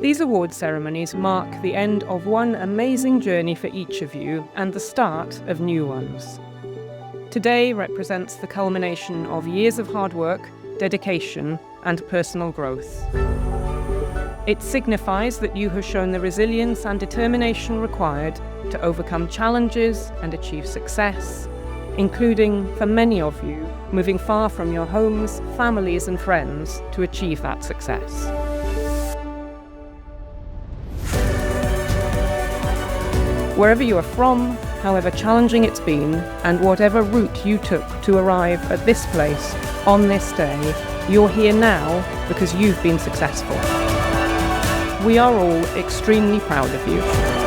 These award ceremonies mark the end of one amazing journey for each of you and the start of new ones. Today represents the culmination of years of hard work, dedication, and personal growth. It signifies that you have shown the resilience and determination required to overcome challenges and achieve success, including, for many of you, moving far from your homes, families, and friends to achieve that success. Wherever you are from, however challenging it's been, and whatever route you took to arrive at this place on this day, you're here now because you've been successful. We are all extremely proud of you.